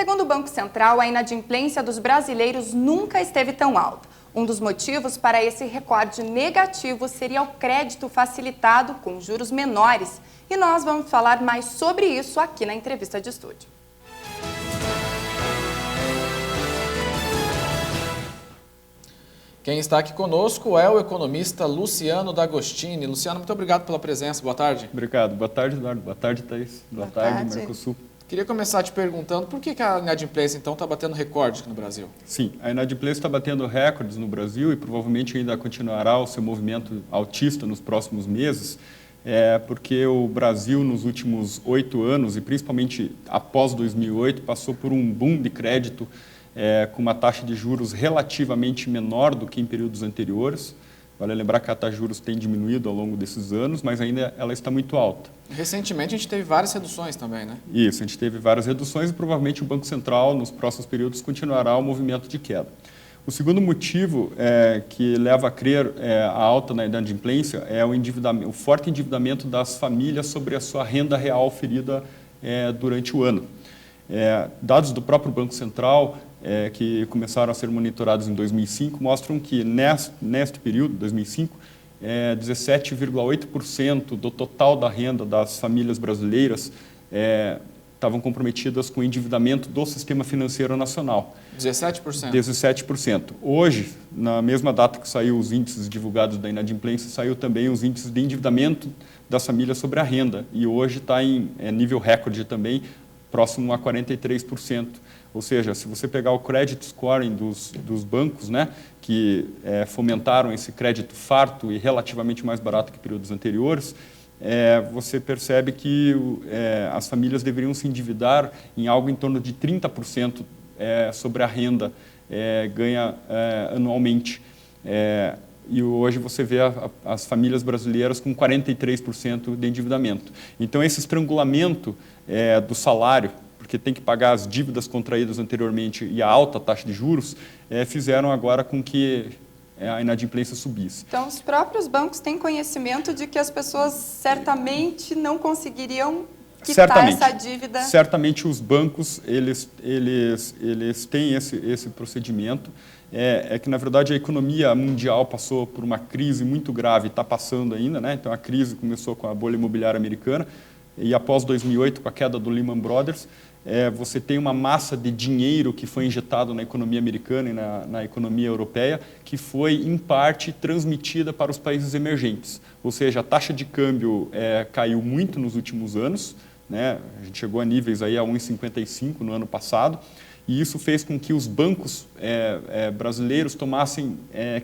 Segundo o Banco Central, a inadimplência dos brasileiros nunca esteve tão alta. Um dos motivos para esse recorde negativo seria o crédito facilitado com juros menores. E nós vamos falar mais sobre isso aqui na entrevista de estúdio. Quem está aqui conosco é o economista Luciano D'Agostini. Luciano, muito obrigado pela presença. Boa tarde. Obrigado. Boa tarde, Eduardo. Boa tarde, Thaís. Boa tarde, Mercosul. Queria começar te perguntando por que a inadimplência, então, está batendo recorde aqui no Brasil? Sim, a inadimplência está batendo recordes no Brasil e provavelmente ainda continuará o seu movimento altista nos próximos meses, porque o Brasil, nos últimos 8 anos, e principalmente após 2008, passou por um boom de crédito com uma taxa de juros relativamente menor do que em períodos anteriores. Vale lembrar que a taxa de juros tem diminuído ao longo desses anos, mas ainda ela está muito alta. Recentemente a gente teve várias reduções também, né? Isso, a gente teve várias reduções e provavelmente o Banco Central, nos próximos períodos, continuará o movimento de queda. O segundo motivo que leva a crer a alta na inadimplência é o forte endividamento das famílias sobre a sua renda real oferida durante o ano. Dados do próprio Banco Central, que começaram a ser monitorados em 2005, mostram que neste período, 2005, 17,8% do total da renda das famílias brasileiras estavam comprometidas com o endividamento do sistema financeiro nacional. 17%? 17%. Hoje, na mesma data que saiu os índices divulgados da inadimplência, saiu também os índices de endividamento das famílias sobre a renda. E hoje está em nível recorde também, próximo a 43%. Ou seja, se você pegar o credit scoring dos bancos, né, que fomentaram esse crédito farto e relativamente mais barato que períodos anteriores, você percebe que as famílias deveriam se endividar em algo em torno de 30% sobre a renda ganha anualmente. E hoje você vê as famílias brasileiras com 43% de endividamento. Então, esse estrangulamento do salário, porque tem que pagar as dívidas contraídas anteriormente e a alta taxa de juros, fizeram agora com que a inadimplência subisse. Então, os próprios bancos têm conhecimento de que as pessoas certamente não conseguiriam quitar essa dívida? Certamente os bancos, eles têm esse procedimento. Que, na verdade, a economia mundial passou por uma crise muito grave, está passando ainda, né? Então, a crise começou com a bolha imobiliária americana e, após 2008, com a queda do Lehman Brothers, você tem uma massa de dinheiro que foi injetado na economia americana e na economia europeia, que foi, em parte, transmitida para os países emergentes. Ou seja, a taxa de câmbio caiu muito nos últimos anos, né? A gente chegou a níveis aí a 1,55 no ano passado, e isso fez com que os bancos brasileiros tomassem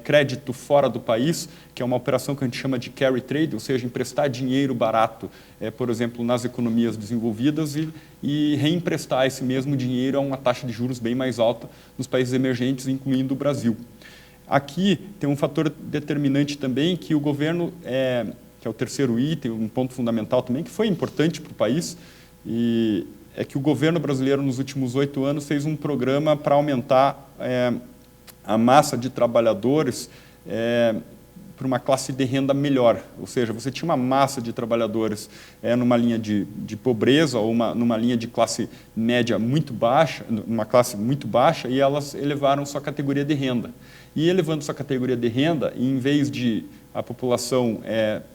crédito fora do país, que é uma operação que a gente chama de carry trade, ou seja, emprestar dinheiro barato, por exemplo, nas economias desenvolvidas e reemprestar esse mesmo dinheiro a uma taxa de juros bem mais alta nos países emergentes, incluindo o Brasil. Aqui tem um fator determinante também que o governo, que é o terceiro item, um ponto fundamental também, que foi importante para o país, é que o governo brasileiro, nos últimos 8 anos, fez um programa para aumentar a massa de trabalhadores para uma classe de renda melhor. Ou seja, você tinha uma massa de trabalhadores numa linha de pobreza ou numa linha de classe média muito baixa, uma classe muito baixa, e elas elevaram sua categoria de renda. E elevando sua categoria de renda, em vez de a população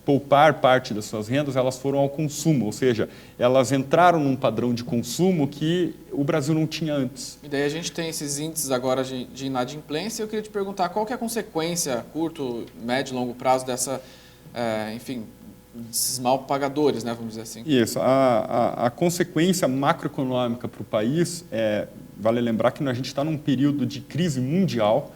poupar parte das suas rendas, elas foram ao consumo, ou seja, elas entraram num padrão de consumo que o Brasil não tinha antes. E daí a gente tem esses índices agora de inadimplência. Eu queria te perguntar qual que é a consequência a curto, médio e longo prazo dessa, desses mal pagadores, né, vamos dizer assim. Isso, a consequência macroeconômica para o país, vale lembrar que a gente está num período de crise mundial.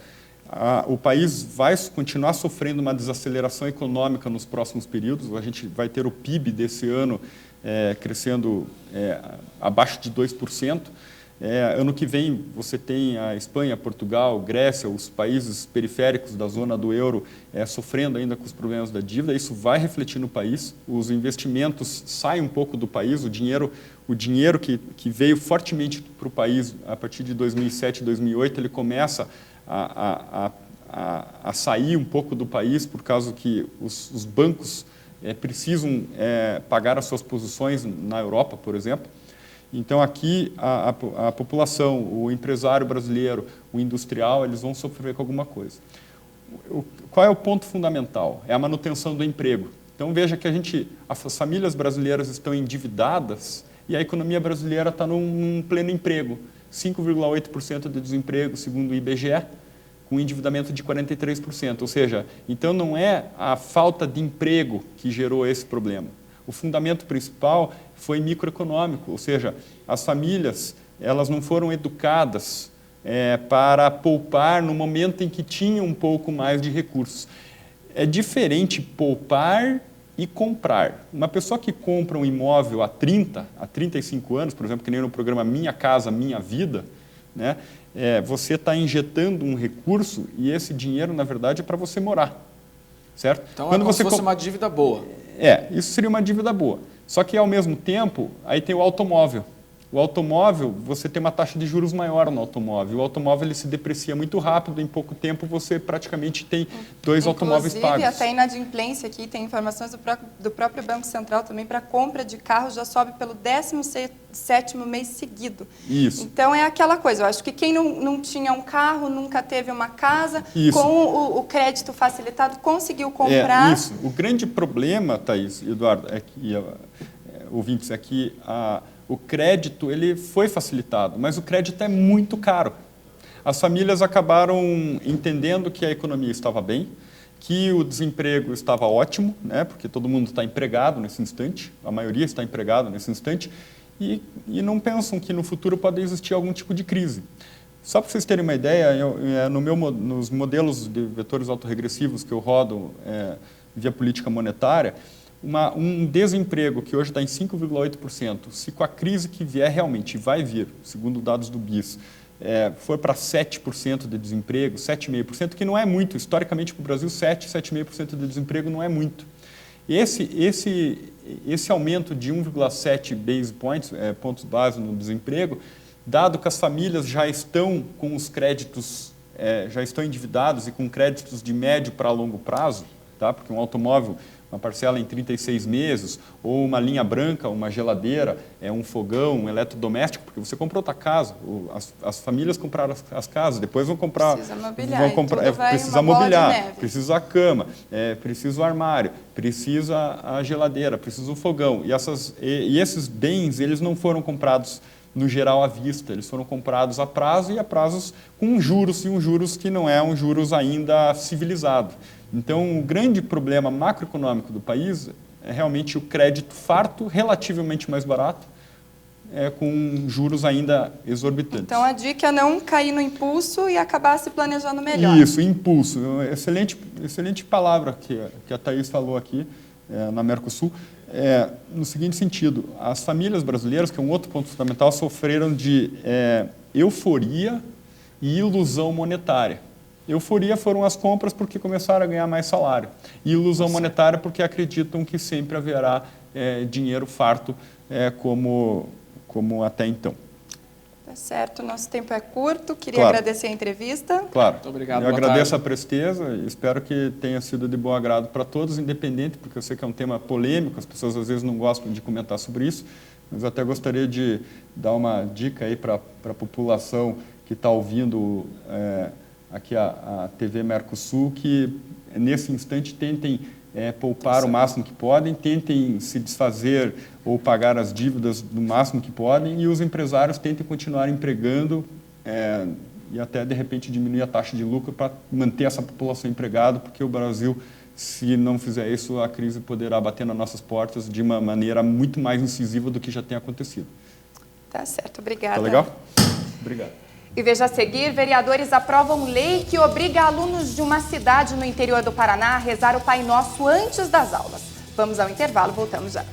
O país vai continuar sofrendo uma desaceleração econômica nos próximos períodos. A gente vai ter o PIB desse ano crescendo abaixo de 2%. Ano que vem você tem a Espanha, Portugal, Grécia, os países periféricos da zona do euro sofrendo ainda com os problemas da dívida. Isso vai refletir no país. Os investimentos saem um pouco do país. O dinheiro que veio fortemente para o país a partir de 2007, 2008, ele começa a sair um pouco do país por causa que os bancos precisam pagar as suas posições na Europa, por exemplo. Então, aqui, a população, o empresário brasileiro, o industrial, eles vão sofrer com alguma coisa. Qual é o ponto fundamental? É a manutenção do emprego. Então, veja que as famílias brasileiras estão endividadas e a economia brasileira está num pleno emprego. 5,8% de desemprego, segundo o IBGE, com endividamento de 43%. Ou seja, então não é a falta de emprego que gerou esse problema. O fundamento principal foi microeconômico, ou seja, as famílias elas não foram educadas para poupar no momento em que tinham um pouco mais de recursos. É diferente poupar e comprar. Uma pessoa que compra um imóvel há 35 anos, por exemplo, que nem no programa Minha Casa, Minha Vida, né, você está injetando um recurso e esse dinheiro, na verdade, é para você morar. Certo? Então, é como se fosse uma dívida boa. Isso seria uma dívida boa. Só que, ao mesmo tempo, aí tem o automóvel. O automóvel, você tem uma taxa de juros maior no automóvel. O automóvel ele se deprecia muito rápido, em pouco tempo você praticamente tem dois automóveis pagos. Inclusive, até a inadimplência aqui, tem informações do próprio Banco Central também para compra de carro, já sobe pelo 17º mês seguido. Isso. Então, é aquela coisa, eu acho que quem não tinha um carro, nunca teve uma casa, isso. Com o crédito facilitado, conseguiu comprar. Isso. O grande problema, Thaís e Eduardo, ouvintes, é que o crédito ele foi facilitado, mas o crédito é muito caro. As famílias acabaram entendendo que a economia estava bem, que o desemprego estava ótimo, né, porque todo mundo está empregado nesse instante, a maioria está empregado nesse instante, e não pensam que no futuro pode existir algum tipo de crise. Só para vocês terem uma ideia, nos modelos de vetores autorregressivos que eu rodo via política monetária, um desemprego que hoje está em 5,8%, se com a crise que vier realmente vai vir, segundo dados do BIS, for para 7% de desemprego, 7,5%, que não é muito, historicamente para o Brasil, 7,5% de desemprego não é muito. Esse aumento de 1,7 base points, pontos base no desemprego, dado que as famílias já estão com os créditos, já estão endividados e com créditos de médio para longo prazo, tá? Porque um automóvel, uma parcela em 36 meses, ou uma linha branca, uma geladeira, um fogão, um eletrodoméstico, porque você comprou outra casa, as famílias compraram as casas, depois vão comprar... Precisa mobiliar, precisa mobiliar, precisa a cama, precisa o armário, precisa a geladeira, precisa o fogão. E esses bens, eles não foram comprados no geral à vista, eles foram comprados a prazo e a prazos com juros, e um juros que não é um juros ainda civilizado. Então, o grande problema macroeconômico do país é realmente o crédito farto, relativamente mais barato, com juros ainda exorbitantes. Então, a dica é não cair no impulso e acabar se planejando melhor. Isso, impulso. Excelente palavra que a Thaís falou aqui na Mercosul. No seguinte sentido, as famílias brasileiras, que é um outro ponto fundamental, sofreram de euforia e ilusão monetária. Euforia foram as compras porque começaram a ganhar mais salário. E ilusão monetária porque acreditam que sempre haverá dinheiro farto como até então. Tá certo, nosso tempo é curto. Queria agradecer a entrevista. Claro. Muito obrigado. Eu agradeço a presteza e espero que tenha sido de bom agrado para todos, independente, porque eu sei que é um tema polêmico, as pessoas às vezes não gostam de comentar sobre isso, mas eu até gostaria de dar uma dica aí para a população que está ouvindo aqui a TV Mercosul, que nesse instante tentem poupar o máximo que podem, tentem se desfazer ou pagar as dívidas do máximo que podem, e os empresários tentem continuar empregando e até, de repente, diminuir a taxa de lucro para manter essa população empregada, porque o Brasil, se não fizer isso, a crise poderá bater nas nossas portas de uma maneira muito mais incisiva do que já tem acontecido. Tá certo, obrigada. Tá legal? Obrigado. E veja a seguir, vereadores aprovam lei que obriga alunos de uma cidade no interior do Paraná a rezar o Pai Nosso antes das aulas. Vamos ao intervalo, voltamos já.